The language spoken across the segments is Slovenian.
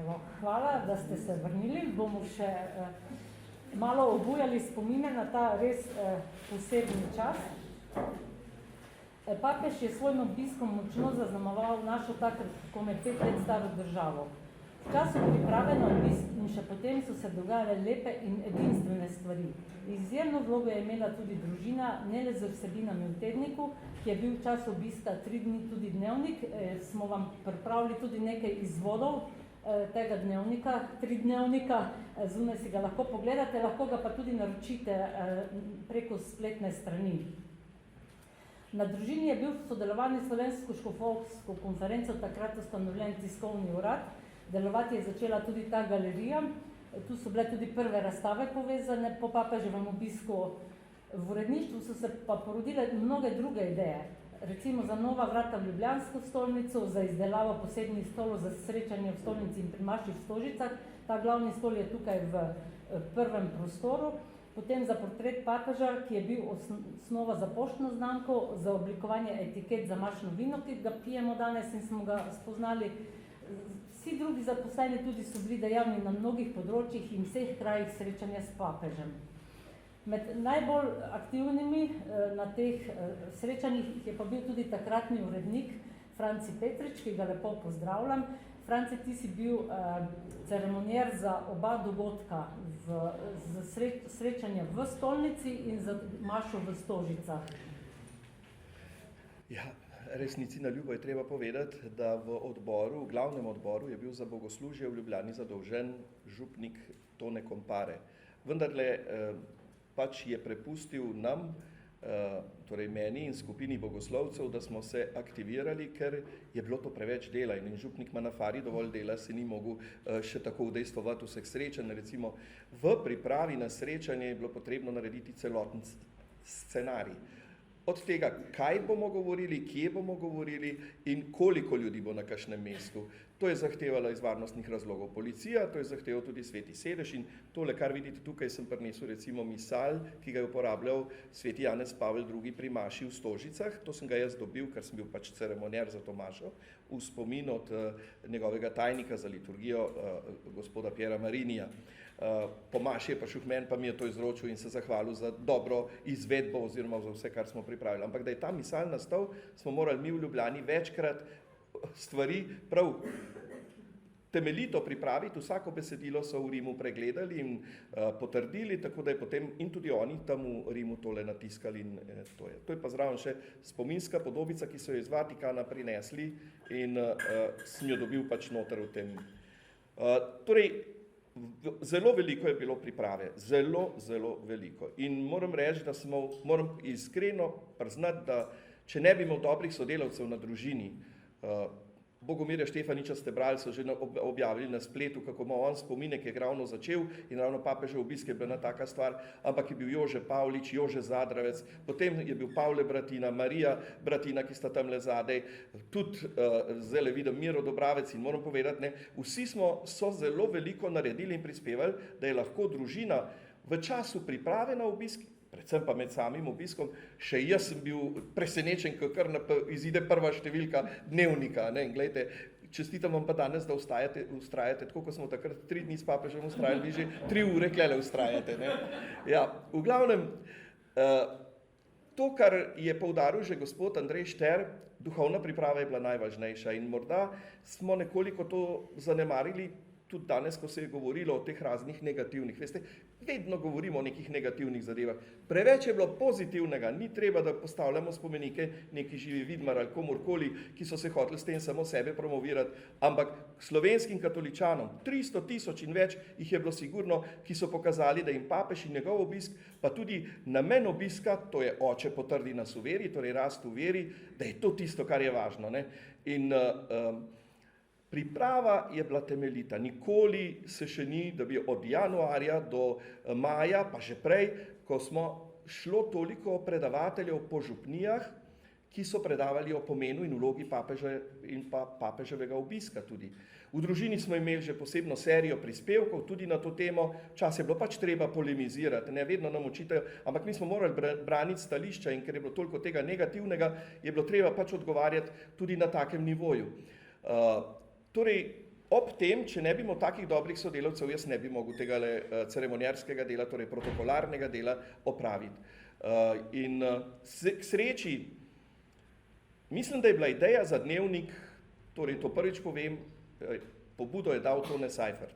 Evo, hvala, da ste se vrnili. Bomo še malo obujali spomine na ta res posebni čas. Papež je svojim obiskom močno zaznamoval našo takrat komaj 5 let staro državo. V času priprave na obisk in še potem so se dogajale lepe in edinstvene stvari. Izjemno vlogo je imela tudi družina, ne le z vsebinami v tedniku, ki je bil v času obiska 3 dni tudi dnevnik. Smo vam pripravili tudi nekaj izvodov tega dnevnika, 3 dnevnika, zunaj si ga lahko pogledate, lahko ga pa tudi naročite preko spletne strani. Na družini je bil v sodelovanju s Slovensko škofovsko konferenco takrat ustanovljen tiskovni urad. Delovati je začela tudi ta galerija. Tu so bile tudi prve razstave povezane po papeževem obisku. V uredništvu so se pa porodile mnoge druge ideje. Recimo za nova vrata v Ljubljansko stolnico, za izdelavo posebnih stolov za srečanje v stolnici in pri maši v Stožicah. Ta glavni stol je tukaj v prvem prostoru. Potem za portret papeža, ki je bil osnova za poštno znamko, za oblikovanje etiket za mašno vino, ki ga pijemo danes in smo ga spoznali. Vsi drugi zaposleni tudi so bili dejavni na mnogih področjih in vseh krajih srečanja s papežem. Med najbolj aktivnimi na teh srečanjih je pa bil tudi takratni urednik Franci Petrič, ki ga lepo pozdravljam. Franci, ti si bil ceremonier za oba dogodka, za srečanje v stolnici in za mašo v Stožicah. Ja, resnici na ljubo je treba povedati, da v glavnem odboru je bil za bogoslužje v Ljubljani zadolžen župnik Tone Kompare. Vendarle pač je prepustil nam, torej meni in skupini bogoslovcev, da smo se aktivirali, ker je bilo to preveč dela in župnik ima na Fari dovolj dela, se ni mogel še tako udejstvovati vseh srečanj. Recimo v pripravi na srečanje je bilo potrebno narediti celoten scenarij. Od tega, kaj bomo govorili, kje bomo govorili in koliko ljudi bo na kakšnem mestu. To je zahtevala iz varnostnih razlogov policija, to je zahteval tudi Sveti sedež in tole, kar vidite tukaj, sem prinesel recimo misal, ki ga je uporabljal Sveti Janez Pavel II pri maši v Stožicah. To sem ga jaz dobil, ker sem bil pač ceremonier za to mašo, v spomin od njegovega tajnika za liturgijo, gospoda Piera Marinija. Po maši je prišel k meni, pa mi je to izročil in se zahvalil za dobro izvedbo oziroma za vse, kar smo pripravili. Ampak da je ta misal nastal, smo morali mi v Ljubljani večkrat stvari prav temeljito pripraviti. Vsako besedilo so v Rimu pregledali in potrdili, tako da je potem in tudi oni tam v Rimu tole natiskali in to je. To je pa zraven še spominska podobica, ki so jo iz Vatikana prinesli in sem jo dobil pač noter v tem. Torej, zelo veliko je bilo priprave, zelo veliko. In moram reči, da moram iskreno priznati, da če ne bi imel dobrih sodelavcev na družini, Bogomirja Štefaniča ste brali, so že objavili na spletu, kako ima on spominek, je ravno začel in ravno papežev obisk je bila ena taka stvar, ampak je bil Jože Pavlič, Jože Zadravec, potem je bil Pavle Bratina, Marija Bratina, ki sta tamle zadej, tudi zdaj vidim Miro Dobravec in moram povedati, vsi so zelo veliko naredili in prispevali, da je lahko družina v času priprave na obisk, predvsem pa med samim obiskom, še jaz sem bil presenečen, ko kar izide prva številka dnevnika. In glejte, čestitam vam pa danes, da ustrajate, tako kot smo takrat 3 dni s papežem ustrajali, vi že 3 ure klele ustrajate. Ja, v glavnem, to, kar je poudaril že gospod Andrej Šter, duhovna priprava je bila najvažnejša in morda smo nekoliko to zanemarili, tudi danes, ko se je govorilo o teh raznih negativnih. Veste, vedno govorimo o nekih negativnih zadevah. Preveč je bilo pozitivnega, ni treba, da postavljamo spomenike neki živi Vidmar ali komorkoli, ki so se hoteli s tem samo sebe promovirati, ampak slovenskim katoličanom, 300 000 in več jih je bilo sigurno, ki so pokazali, da jim papež in njegov obisk, pa tudi namen obiska, to je oče potrdi nas v veri, torej rast v veri, da je to tisto, kar je važno. In priprava je bila temeljita. Nikoli se še ni, da bi od januarja do maja, pa že prej, ko smo šlo toliko predavateljev po župnijah, ki so predavali o pomenu in vlogi papeža in pa papeževega obiska tudi. V družini smo imeli že posebno serijo prispevkov tudi na to temo, čas je bilo pač treba polemizirati, ne vedno nam očitajo, ampak mi smo morali braniti stališča in ker je bilo toliko tega negativnega, je bilo treba pač odgovarjati tudi na takem nivoju. Torej, ob tem, če ne bi imel takih dobrih sodelavcev, jaz ne bi mogel tega ceremoniarskega dela, torej protokolarnega dela opraviti. K sreči, mislim, da je bila ideja za dnevnik, torej to prvič povem, pobudo je dal Tone Seifert.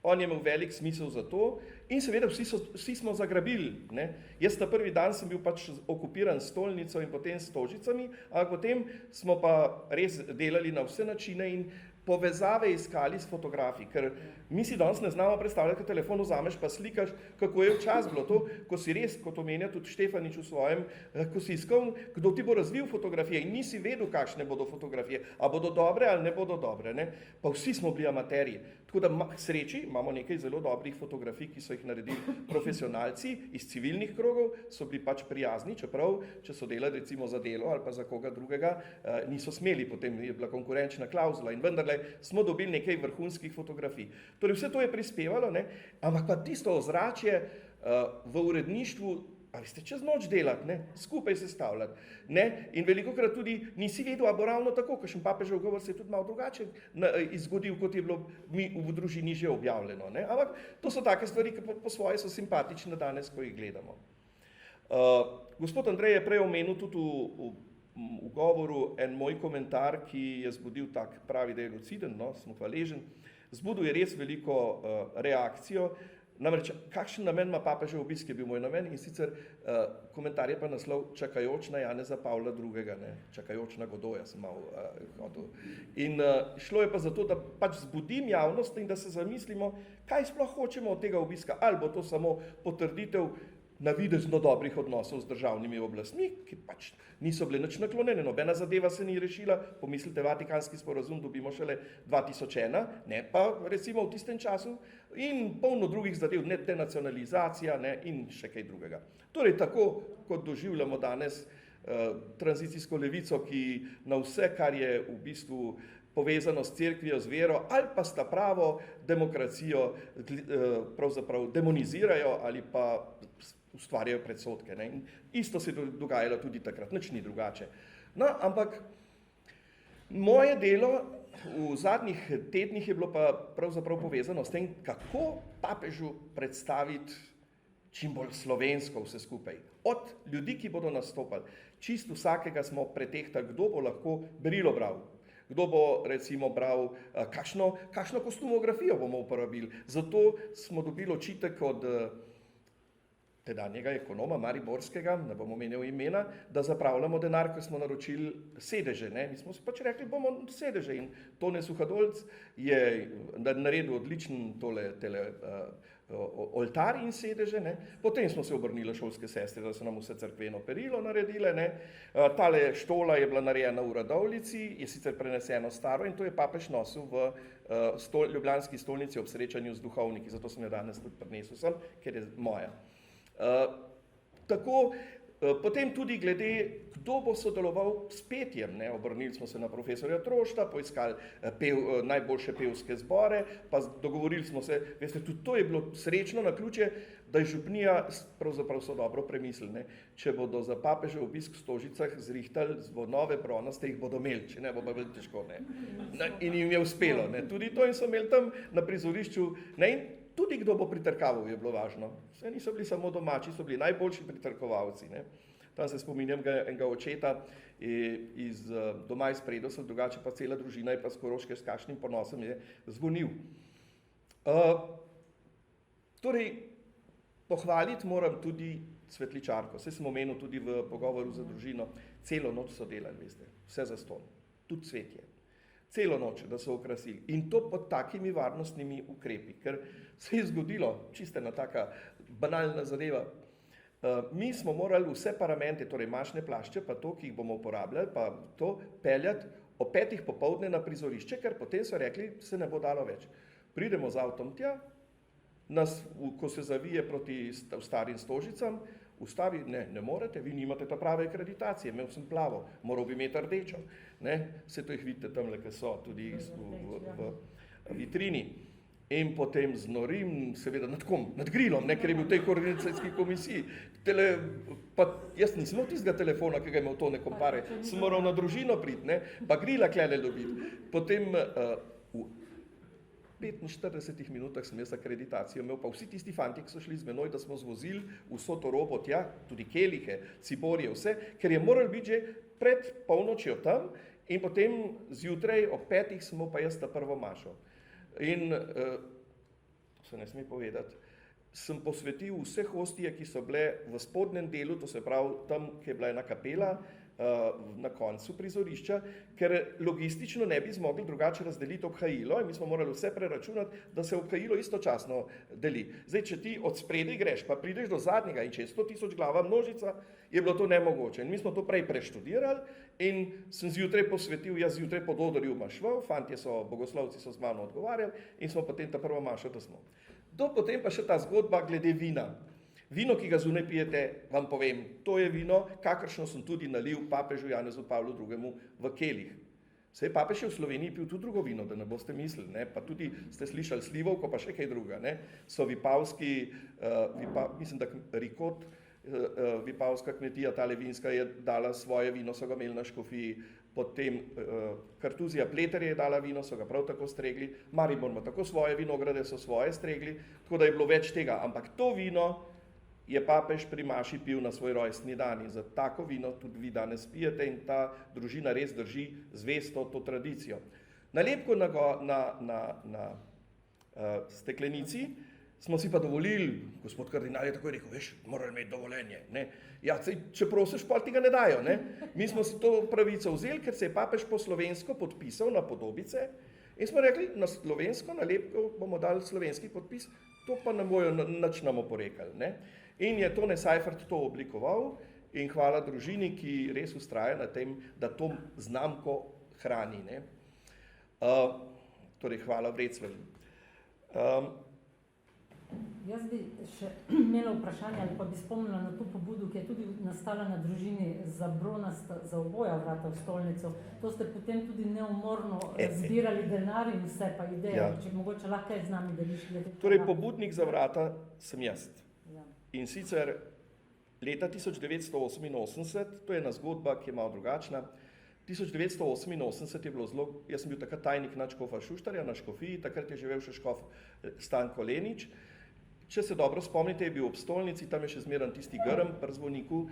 On je imel velik smisel za to in seveda vsi smo zagrabili. Ne? Jaz ta prvi dan sem bil pač okupiran s stolnico in potem s tožicami, ampak potem smo pa res delali na vse načine in povezave iskali s fotografi, ker mi si danes ne znamo predstavljati, ko telefon vzameš pa slikaš, kako je včasih bilo to, ko si res, kot omenja tudi Štefanič v svojem, ko si iskal, kdo ti bo razvil fotografije in nisi vedel, kakšne bodo fotografije, a bodo dobre ali ne bodo dobre, ne? Pa vsi smo bili amaterji. Tako da k sreči imamo nekaj zelo dobrih fotografij, ki so jih naredili profesionalci iz civilnih krogov, so bili pač prijazni, čeprav, če so delali recimo za Delo ali pa za koga drugega, niso smeli, potem je bila konkurenčna klauzula in vendarle smo dobili nekaj vrhunskih fotografij. Torej vse to je prispevalo, ne? Ampak pa tisto ozračje v uredništvu, a veste, čez noč delati, ne? Skupaj sestavljati. Ne? In velikokrat tudi nisi vedel, a bo ravno tako, kakšen papežev govor se je tudi malo drugače izgodil, kot je bilo v družini že objavljeno. Ne? Ampak to so take stvari, ki po svoje so simpatične danes, ko jih gledamo. Gospod Andrej je prej omenil tudi v govoru en moj komentar, ki je zbudil tak pravi, da je luciden, no, sem hvaležen. Zbudil je res veliko reakcijo. Namreč, kakšen namen ima papežev obisk, je bil moj namen in sicer komentar je pa naslov Čakajoč na Janeza Pavla II. Ne? Čakajoč na Godoja sem malo hotel. In šlo je pa za to, da pač zbudim javnost in da se zamislimo, kaj sploh hočemo od tega obiska. Ali bo to samo potrditev navidezno dobrih odnosov z državnimi oblastmi, ki pač niso bile nič naklonjene, nobena zadeva se ni rešila, pomislite, Vatikanski sporazum dobimo šele 2001, ne pa recimo v tistem času, in polno drugih zadev, ne denacionalizacija, ne, in še kaj drugega. Torej, tako kot doživljamo danes tranzicijsko levico, ki na vse, kar je v bistvu povezano s cerkvijo, z vero, ali pa s ta pravo demokracijo pravzaprav demonizirajo ali pa ustvarjajo predsodke. Ne? In isto se je dogajalo tudi takrat, nič ni drugače. No, ampak moje delo v zadnjih tednih je bilo pa pravzaprav povezano s tem, kako papežu predstaviti čim bolj slovensko vse skupaj. Od ljudi, ki bodo nastopali, čisto vsakega smo pretehtali, kdo bo lahko berilo bral, kdo bo recimo bral, kakšno kostumografijo bomo uporabili. Zato smo dobili očitek od tedanjega ekonoma Mariborskega, ne bom omenjal imena, da zapravljamo denar, ker smo naročili sedeže. Ne? Mi smo si pač rekli, bomo sedeže in Tone Suhadolc je naredil odličen oltar in sedeže. Ne? Potem smo se obrnili šolske sestre, da so nam vse cerkveno perilo naredile. Ne? Tale štola je bila narejena v Radovljici, je sicer preneseno staro in to je papež nosil v ljubljanski stolnici ob srečanju z duhovniki, zato sem jo danes tudi prinesel sem, ker je moja. Potem tudi glede, kdo bo sodeloval s petjem. Ne? Obrnili smo se na profesorja Trošta, poiskali najboljše pevske zbore, pa dogovorili smo se, veste, tudi to je bilo srečno naključje, da je župnija, pravzaprav so dobro premislili, ne? Če bodo za papežev obisk v Stožicah zrihtali zvonove bronaste, jih bodo imeli, če ne bo pa bilo težko. Ne? In jim je uspelo. Ne? Tudi to in so imeli tam na prizorišču. Ne? In tudi kdo bo pritrkaval, je bilo važno. Vse niso bili samo domači, so bili najboljši pritrkovalci. Ne? Tam se spominjam enega očeta iz doma iz Predosel, drugače pa cela družina je pa s Koroške s kakšnim ponosom je zvonil. Torej, pohvaliti moram tudi svetličarko. Saj sem omenil tudi v pogovoru za družino, celo noč so delali, veste, vse zastonj, tudi cvetje. Celo noč, da so okrasili. In to pod takimi varnostnimi ukrepi, ker se je zgodilo, čisto ena taka banalna zadeva. Mi smo morali vse paramente, torej mašne plašče, pa to, ki jih bomo uporabljali, pa to peljati o 5. popoldne na prizorišče, ker potem so rekli, se ne bo dalo več. Pridemo z avtom tja, ko se zavije proti starim Stožicam, ustavi, ne morete, vi nimate ta prave akreditacije, imel sem plavo, moral bi imeti rdečo. Vse to jih vidite tamle, ki so tudi v vitrini. In potem znorim, seveda nad kom? Nad Grilom, ne, ker je bil v tej koordinacijski komisiji. Jaz nisem imel tistega telefona, ki ga je imel Tone Kompare, sem moral na družino priti, ne, pa Grila klele dobiti. Potem 45 minutah sem jaz akreditacijo imel, pa vsi tisti fanti, ki so šli z menoj, da smo zvozili vso to robo tja, tudi kelihe, ciborje, vse, ker je moral biti že pred polnočjo tam in potem zjutraj ob 5 sem pa jaz ta prvo mašo. In, to se ne sme povedati, sem posvetil vse hostije, ki so bile v spodnjem delu, to se pravi tam, ki je bila ena kapela, na koncu prizorišča, ker logistično ne bi zmogli drugače razdeliti obhajilo in mi smo morali vse preračunati, da se obhajilo istočasno deli. Zdaj, če ti od spredaj greš, pa prideš do zadnjega in če je 100.000 glava množica, je bilo to nemogoče. In mi smo to prej preštudirali in sem zjutraj posvetil, jaz zjutraj pod odorju mašval, fantje so, bogoslovci so z mano odgovarjali in smo potem ta prvo mašo, da smo. Do potem pa še ta zgodba glede vina. Vino, ki ga zunaj pijete, vam povem, to je vino, kakršno sem tudi nalil papežu Janezu Pavlu II. V kelih. Saj papež je v Sloveniji pil tudi drugo vino, da ne boste mislili, ne? Pa tudi ste slišali slivovko, pa še kaj druga. Ne? So vipavski, mislim, da Rikot, vipavska kmetija, ta levinska je dala svoje vino, so ga imeli na Škofiji, potem Kartuzija Pleter je dala vino, so ga prav tako stregli, Maribor ima tako svoje vinograde, so svoje stregli, tako da je bilo več tega, ampak to vino je papež pri maši pil na svoj rojstni dan in za tako vino tudi vi danes pijete in ta družina res drži zvesto to tradicijo. Nalepko na steklenici smo si pa dovolili, gospod kardinal je tako rekel, veš, morali imeti dovoljenje. Ne? Ja, če prosiš, pa ti ga ne dajo. Ne? Mi smo si to pravico vzeli, ker se je papež po slovensko podpisal na podobice in smo rekli, na slovensko nalepko bomo dali slovenski podpis, to pa ne bojo nič nam oporekali. Ne? In je Tone Seifert to oblikoval in hvala družini, ki res ustraja na tem, da to znamko hrani. Ne? Torej, hvala Vrecvelju. Jaz bi še imela vprašanje ali pa bi spomnila na to pobudo, ki je tudi nastala na družini za bronasta, za oboja vrata v stolnico. To ste potem tudi neumorno zbirali denar in vse pa ideje, ja. Če mogoče lahko z nami deliš. Torej, pobudnik za vrata sem jaz. Ja. In sicer leta 1988, to je ena zgodba, ki je malo drugačna, 1988 je bilo zelo, jaz sem bil takrat tajnik nadškofa Šuštarja na Škofiji, takrat je živel še škof Stanko Lenič. Če se dobro spomnite, je bil ob stolnici, tam je še zmeren tisti grm pri zvoniku,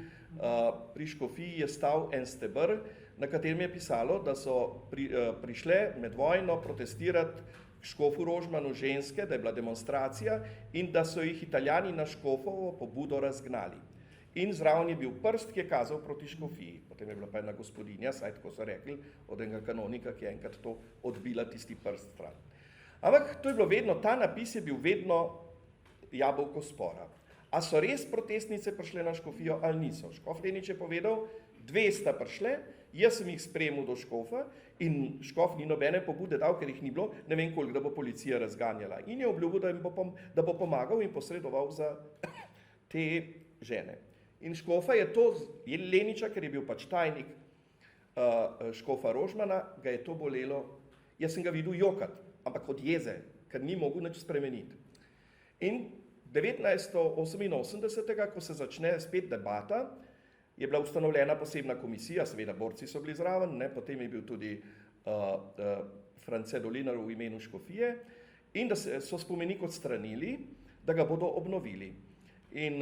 pri Škofiji je stal en steber, na katerem je pisalo, da so prišle med vojno protestirati škofu Rožmanu ženske, da je bila demonstracija in da so jih Italijani na škofovo pobudo razgnali. In zraven je bil prst, ki je kazal proti Škofiji. Potem je bila pa ena gospodinja, saj tako so rekli, od enega kanonika, ki je enkrat to odbila tisti prst stran. Ampak to je bilo vedno, ta napis je bil vedno jabolko spora. A so res protestnice prišle na Škofijo ali niso? Škof Lenič je povedal, 2 sta prišle, jaz sem jih spremil do škofa in škof ni nobene pobude dal, ker jih ni bilo, ne vem koliko, da bo policija razganjala. In je obljubil, da bo pomagal in posredoval za te žene. In škofa je to, Leniča, ker je bil pač tajnik škofa Rožmana, ga je to bolelo. Jaz sem ga videl jokati, ampak od jeze, ker ni mogel nič spremeniti. In 1988, ko se začne spet debata, je bila ustanovljena posebna komisija, seveda borci so bili zraven, ne, potem je bil tudi France Dolinar v imenu Škofije in da so spomenik odstranili, da ga bodo obnovili. In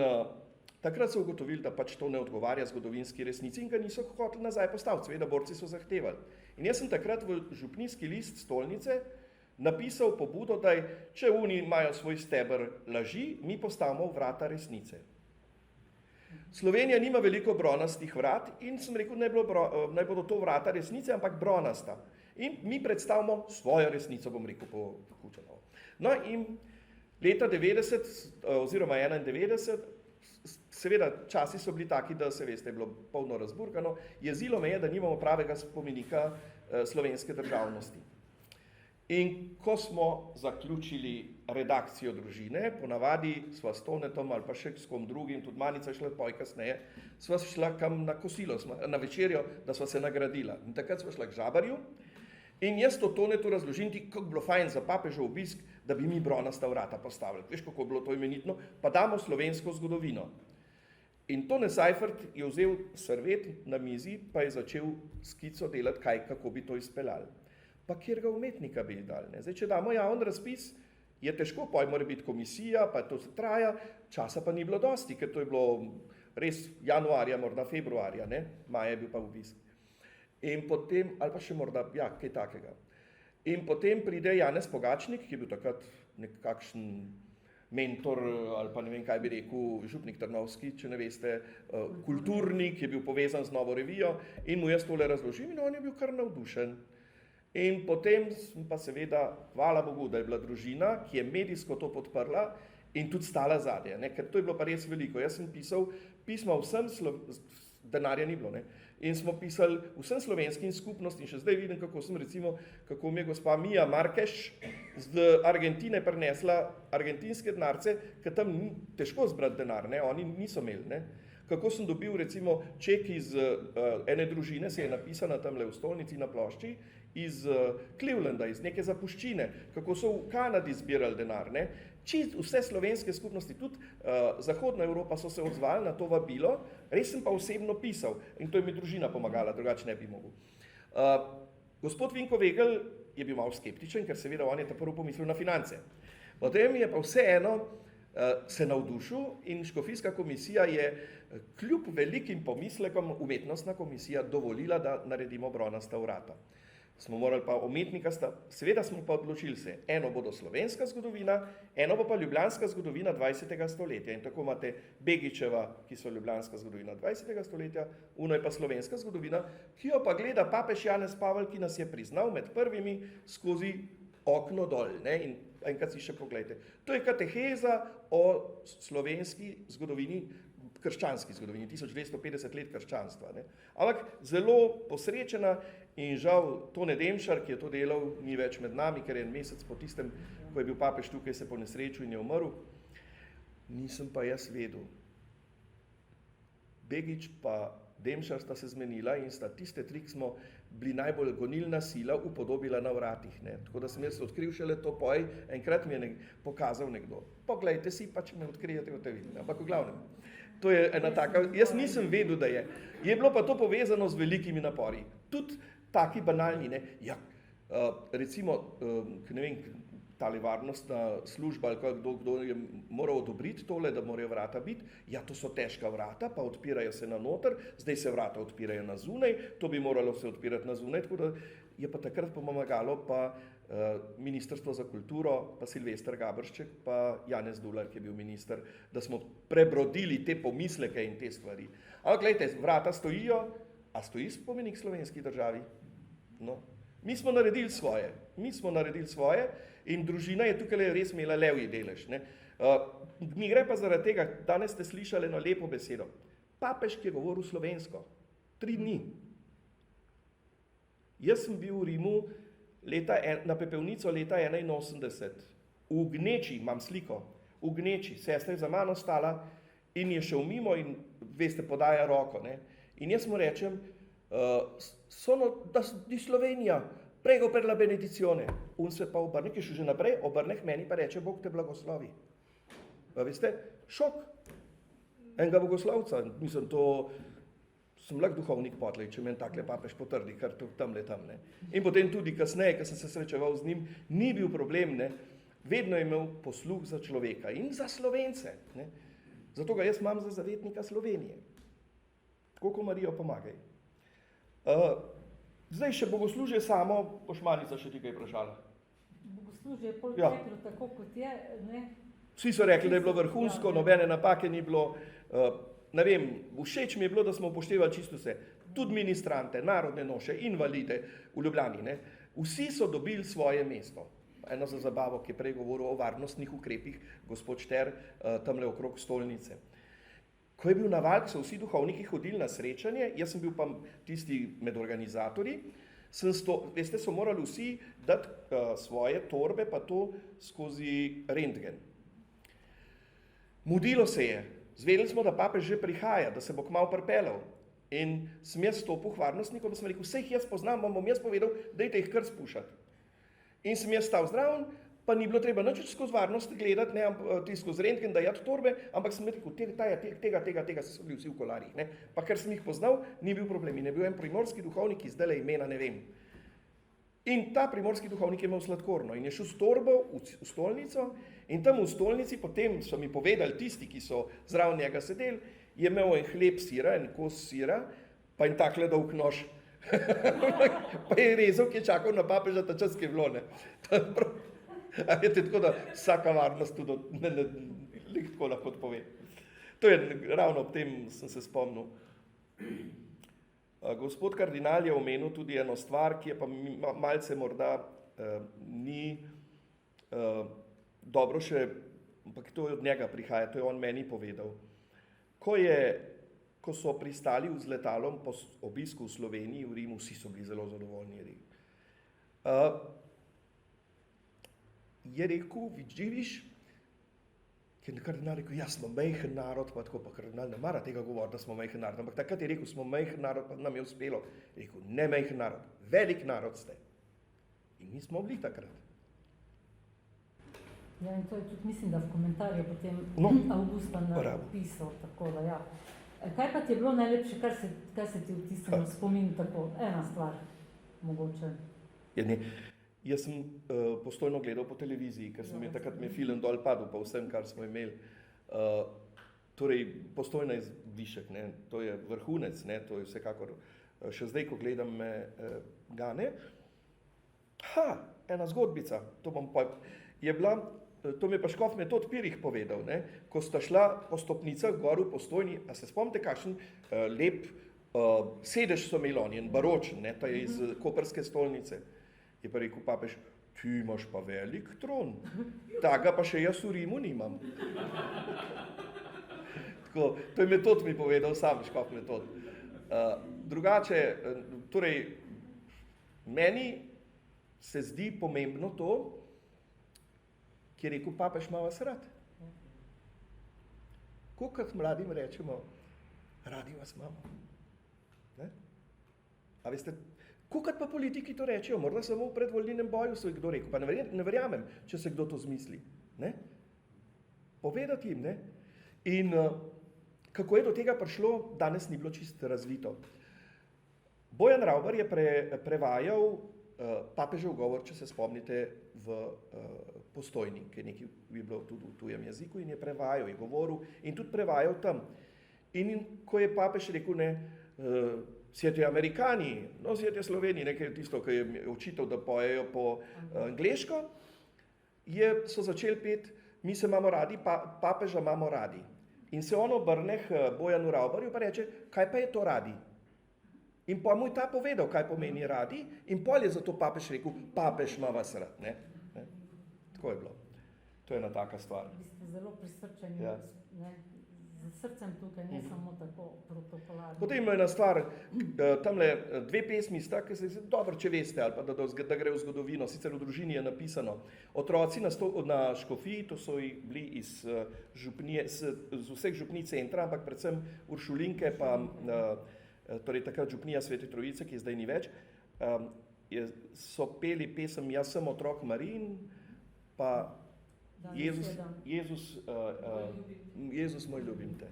takrat so ugotovili, da pač to ne odgovarja zgodovinski resnici in ga niso hoteli nazaj postaviti, seveda borci so zahtevali. In jaz sem takrat v župnijski list stolnice napisal pobudo, da če oni imajo svoj steber laži, mi postavimo vrata resnice. Slovenija nima veliko bronastih vrat in sem rekel, naj bodo to vrata resnice, ampak bronasta. In mi predstavimo svojo resnico, bom rekel po Kučanovo. No in leta 90 oziroma 91, seveda časi so bili taki, da se veste, je bilo polno razburkano, jezilo me je, da nimamo pravega spomenika slovenske državnosti. In ko smo zaključili redakcijo družine, ponavadi sva s Tonetom ali pa še s kom drugim, tudi Manica šla poj kasneje, sva šla kam na kosilo, na večerjo, da sva se nagradila. In takrat sva šla k Žabarju in jaz to Tonetu razložim ti, kako bilo fajn za papežev obisk, da bi mi bronasta vrata postavili. Veš, kako je bilo to imenitno? Pa damo slovensko zgodovino. In Tone Seifert je vzel servet na mizi, pa je začel skico delati, kako bi to izpeljali. pa kjerga umetnika bi dali. Ne. Zdaj, če damo javni razpis, je težko, poj mora biti komisija, pa to se traja, časa pa ni bilo dosti, ker to je bilo res januarja, morda februarja, ne, maja je bil pa obisk. In potem, ali pa še morda, ja, kaj takega. In potem pride Janez Pogačnik, ki je bil takrat nekakšen mentor, ali pa ne vem, kaj bi rekel, župnik Trnovski, če ne veste, kulturnik, je bil povezan z Novo revijo in mu jaz tole razložim in on je bil kar navdušen. In potem pa seveda, hvala Bogu, da je bila družina, ki je medijsko to podprla in tudi stala zadnje, ne? Ker to je bilo pa res veliko. Jaz sem pisal pisma vsem, denarja ni bilo, ne? In smo pisali vsem slovenskim skupnostim, še zdaj vidim, kako mi je gospa Mija Markeš z Argentine prinesla argentinske denarce, ker tam ni težko zbrati denar, ne? Oni niso imeli, ne? Kako sem dobil recimo ček iz ene družine, se je napisana tamle v stolnici na plošči, iz Clevelanda, iz neke zapuščine, kako so v Kanadi zbirali denar, ne? Čist vse slovenske skupnosti, tudi Zahodna Evropa so se odzvali na to vabilo, res sem pa osebno pisal in to je mi družina pomagala, drugače ne bi mogel. Gospod Vinko Vegel je bil malo skeptičen, ker seveda on je ta prvo pomislil na finance. Potem je pa vseeno se navdušil in Škofijska komisija je kljub velikim pomislekom umetnostna komisija dovolila, da naredimo bronasta vrata. Smo morali pa umetnika, seveda smo pa odločili se, eno bodo slovenska zgodovina, eno bo pa ljubljanska zgodovina 20. stoletja. In tako imate Begičeva, ki so ljubljanska zgodovina 20. stoletja, uno je pa slovenska zgodovina, ki jo pa gleda papež Janez Pavel, ki nas je priznal med prvimi skozi okno dol, ne? In enkrat si še pogledajte. To je kateheza o slovenski zgodovini, krščanski zgodovini, 1250 let krščanstva. Ne? Ampak zelo posrečena in žal Tone Demšar, ki je to delal, ni več med nami, ker je en mesec po tistem, ko je bil papež tukaj, se po nesreču in je umrl. Nisem pa jaz vedel. Begič pa Demšar sta se zmenila in sta tiste tri, ki smo bili najbolj gonilna sila, upodobila na vratih. Ne? Tako da sem jaz odkril šele to poj, enkrat mi je pokazal nekdo. Poglejte si, pa če me odkrijete, boste videli. Ampak v glavnem. To je ena taka, jaz nisem vedel, da je. Je bilo pa to povezano z velikimi napori. Tudi taki banalni, ne. Ja, recimo, ne vem, tale varnostna služba, ali kdo je moral odobriti tole, da morajo vrata biti, ja, to so težka vrata, pa odpirajo se na noter, zdaj se vrata odpirajo na zunaj, to bi moralo se odpirati na zunaj, tako da je pa takrat pomagalo pa Ministrstvo za kulturo, pa Silvester Gabršček, pa Janez Dular, ki je bil minister, da smo prebrodili te pomisleke in te stvari. Ampak gledajte, vrata stojijo, a stoji spomenik slovenski državi? No. Mi smo naredili svoje in družina je tukaj res imela levji delež. Ne? Mi gre pa zaradi tega, danes ste slišali eno lepo besedo. Papež, ki je govoril slovensko, 3 dni. Jaz sem bil v Rimu na Pepelnico leta 81. V Gneči, imam sliko, v Gneči, sestra je za mano stala in je šel mimo in, veste, podaja roko. Ne? In jaz mu rečem, sono di Slovenija, prego per la benedizione. On se pa obrne, ki je šel že naprej, obrne k meni pa reče, Bog te blagoslovi. Pa veste, šok enega bogoslovca, mislim, to sem lahko duhovnik potlej, če meni takle papež potrdi, kar tamle. Ne. In potem tudi kasneje, ko sem se srečeval z njim, ni bil problem, ne. Vedno je imel posluh za človeka in za Slovence. Ne. Zato ga jaz imam za zavetnika Slovenije. Tako kot Marijo pomagaj. Zdaj še bogoslužje samo, Pošmanica še ti kaj vprašala. Bogoslužje je teklo tako, kot je, ne? Vsi so rekli, da je bilo vrhunsko, nobene napake ni bilo. Ne vem, všeč mi je bilo, da smo upoštevali čisto vse. Tudi ministrante, narodne noše, invalide v Ljubljani. Ne? Vsi so dobili svoje mesto. Eno za zabavo, ki je prej govoril o varnostnih ukrepih, gospod Šter, tamle okrog stolnice. Ko je bil naval, so vsi duhovniki hodili na srečanje, jaz sem bil pa tisti med organizatorji, veste, so morali vsi dati svoje torbe, pa to skozi rentgen. Mudilo se je. Zvedeli smo, da papež že prihaja, da se bo kmalu pripeljal. In sem jaz stopil k varnostnikom in sem rekel, vse jih jaz poznam, vam bom jaz povedal, dajte jih kar spušati. In sem jaz stal zdraven, pa ni bilo treba nič skozi varnost gledati, ne, skozi rentgen dajati torbe, ampak sem rekel, tega so bili vsi v kolarjih. Ne. Pa ker sem jih poznal, ni bil problem. In je bil en primorski duhovnik, ki zdajle imena ne vem. In ta primorski duhovnik je imel sladkorno in je šel s torbo v stolnico in tam v stolnici, potem so mi povedali tisti, ki so zraven njega sedeli, je imel en hleb sira, en kos sira, pa en takle dolg nož. Pa je rezal, ki je čakal na papeža, ta čas, ki je bilo, ne. A veste, tako da vsaka varnost tudi, lih tako lahko pove. To je, ravno ob tem sem se spomnil. Gospod kardinal je omenil tudi eno stvar, ki je pa malce morda ni dobro še, ampak to od njega prihaja, to je on meni povedal. Ko so pristali z letalom po obisku v Sloveniji, v Rimu, vsi so bili zelo zadovoljni. Je rekel, vidiš, ki je kardinal rekel, ja, smo majhen narod, pa tako, pa kardinal ne mara tega govoriti, da smo majhen narod, ampak takrat je rekel, smo majhen narod, pa nam je uspelo. Je rekel, ne majhen narod, velik narod ste. In mi smo bili takrat. Ja, in to je tudi, mislim, da v komentarju potem Augusta napisal, tako da ja. Kaj pa ti je bilo najlepše, kaj se ti vtisnilo spomin tako? Ena stvar, mogoče. Ja, ne. Jaz sem Postojno gledal po televiziji, ker mi je takrat film dol padel pa vsem, kar smo imeli. Torej, Postojna je višek, ne? To je vrhunec, ne? To je vsekakor, še zdaj, ko gledam, me gane. Ena zgodbica, to mi je pa škof Metod Pirih povedal, ne? Ko sta šla po stopnicah gor v Postojni, a se spomnite, kakšen lep sedež so imeli oni, en baročen, ne? Ta je iz koprske stolnice. Je pa rekel papež, ti imaš pa velik tron, taga pa še jaz v Rimu nimam. Tako, to je Metod mi povedal sam, škof Metod. Drugače, torej, meni se zdi pomembno to, ki je rekel papež, ima vas rad. Kolikrat mladim rečemo, radi vas imamo. Ne? A veste, kolikrat pa politiki to rečejo, morda samo v predvolilnem boju so jih kdo rekel, pa ne verjamem, če se kdo to zmisli. Ne? Povedati jim, ne? In kako je do tega prišlo, danes ni bilo čisto razvito. Bojan Ravbar je prevajal papežev govor, če se spomnite, v Postojni, ki je bilo tudi v tujem jeziku in je prevajal, je govoril in tudi prevajal tam. In ko je papež rekel, ne, sjete Amerikani, no sjete Sloveniji, nekaj tisto, ki je očital, da pojejo po angleško, so začeli peti, mi se imamo radi, papeža imamo radi. In se on obrne k Bojanu Ravbarju pa reče, kaj pa je to radi? In pa mu je ta povedal, kaj pomeni radi, in pol je zato papež rekel, papež ima vas rad. Ne? Tako je bilo. To je ena taka stvar. Vi ste zelo prisrčeni, ja. Z srcem tukaj, ne samo tako protokolarno. Potem ima ena stvar, tamle dve pesmi sta, ki se dobro, če veste, ali pa da gre v zgodovino, sicer v družini je napisano. Otroci na škofiji, to so bili iz vseh župnij centra, ampak predvsem Uršulinke, pa torej takrat župnija Svete Trojice, ki zdaj ni več, so peli pesem Jaz sem otrok Marijin, pa Jezus moj ljubim te.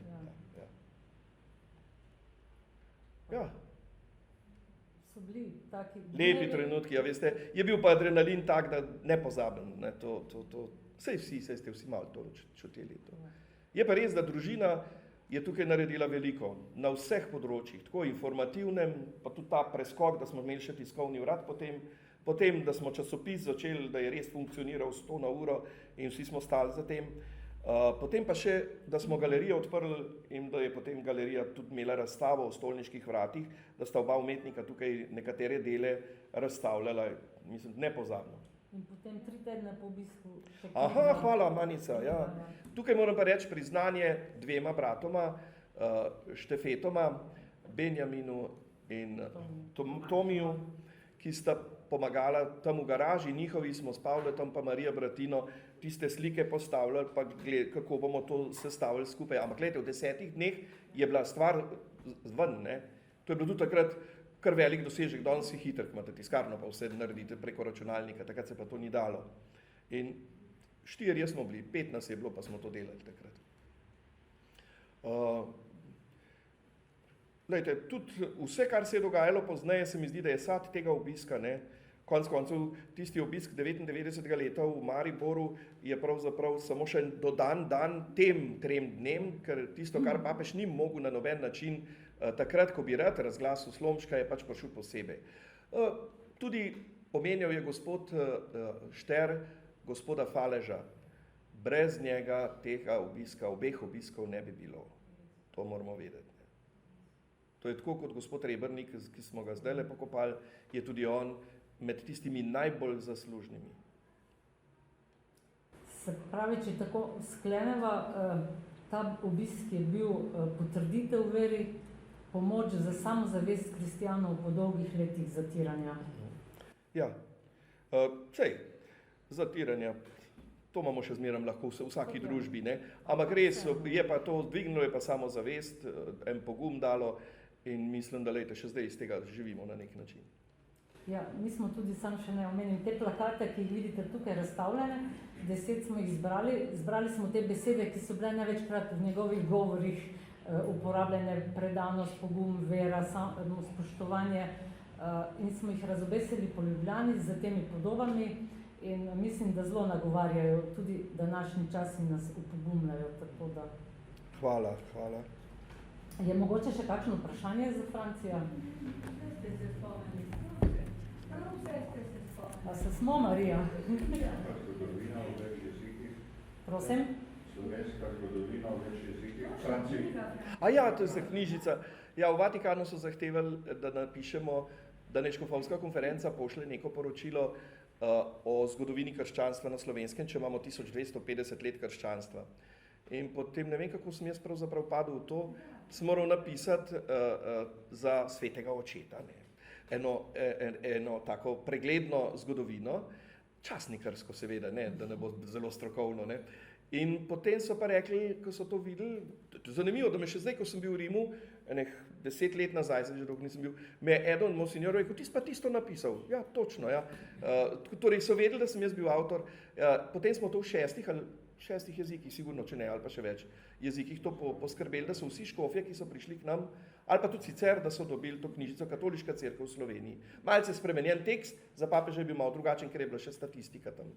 Ja. So bili taki... Lepi trenutki, ja veste, je bil pa adrenalin tak, da nepozaben, ne, saj ste vsi malo to čutili. Je pa res, da družina je tukaj naredila veliko, na vseh področjih, tako informativnem, pa tudi ta preskok, da smo imeli še tiskovni urad potem, da smo časopis začeli, da je res funkcioniral 100 na uro in vsi smo stali za tem. Potem pa še, da smo galerijo odprli in da je potem galerija tudi imela razstavo o Stolniških vratih, da sta oba umetnika tukaj nekatere dele razstavljala, mislim, nepozabno. In potem 3 tedne po obisku. Hvala, Manica, ja. Tukaj moram pa reči priznanje dvema bratoma, Štefetoma, Benjaminu in Tomiju, ki sta pomagala tam v garaži, njihovi smo s Pavletom pa Marija Bratino tiste slike postavljali, pa kako bomo to sestavili skupaj. Ampak gledajte, v 10 dneh je bila stvar ven, ne. To je bilo tudi takrat kar velik dosežek, danes si hiter, ko imate tiskarno, pa vse naredite preko računalnika, takrat se pa to ni dalo. In 4 smo bili, 5 nas je bilo, pa smo to delali takrat. Glejte, tudi vse, kar se je dogajalo pozneje, se mi zdi, da je sad tega obiska, ne, Konec koncev, tisti obisk 99. leta v Mariboru je pravzaprav samo še dodan dan tem 3 dnem, ker tisto, kar papež ni mogel na noben način takrat, ko bi rad razglasil Slomška, je pač prišel posebej. Tudi omenjal je gospod Šter, gospoda Faleža. Brez njega tega obiska, obeh obiskov ne bi bilo. To moramo vedeti. To je tako kot gospod Rebernik, ki smo ga zdaj pokopali, je tudi on med tistimi najbolj zaslužnimi. Se pravi, če tako skleneva, ta obisk je bil potrditev veri, pomoč za samozavest kristjanov po dolgih letih zatiranja. Ja, sej, zatiranja, to imamo še zmeraj lahko v vsaki družbi, ne? Ampak res, je pa to dvignilo, je pa samozavest, en pogum dalo in mislim, da lejte, še zdaj iz tega živimo na nek način. Ja, mi smo tudi, sam še ne omenim, te plakate, ki jih vidite tukaj razstavljene, 10 smo jih zbrali smo te besede, ki so bile največkrat v njegovih govorih uporabljene, predanost, pogum, vera, spoštovanje in smo jih razobesili po Ljubljani z temi podobami in mislim, da zelo nagovarjajo tudi današnji čas in nas upogumljajo, tako da. Hvala, hvala. Je mogoče še kakšno vprašanje za Francija? A se smo, Marija? Zgodovina v več jezikih. Prosim? Slovenska zgodovina v več jezikih. Franciji. A ja, to je knjižica. Ja, v Vatikanu so zahtevali, da napišemo, da Nadškofovska konferenca pošlje neko poročilo o zgodovini krščanstva na Slovenskem, če imamo 1250 let krščanstva. In potem ne vem, kako sem jaz pravzaprav padel v to, sem moral napisati za svetega očeta, ne. Eno tako pregledno zgodovino, časnikarsko seveda, ne, da ne bo zelo strokovno, ne. In potem so pa rekli, ko so to videli, zanimivo, da me še zdaj, ko sem bil v Rimu, 10 let nazaj, že dolgo nisem bil, me je eden monsinjor rekel, ti si pa tisto napisal. Ja, točno, ja. Torej so vedeli, da sem jaz bil avtor. Potem smo to v 6 jezikih, sigurno, če ne, ali pa še več jezikih to poskrbeli, da so vsi škofje, ki so prišli k nam, ali pa tudi sicer, da so dobili to knjižico Katoliška cerkev v Sloveniji. Malce spremenjen tekst, za papeža je bil malo drugačen, ker je bila še statistika tam.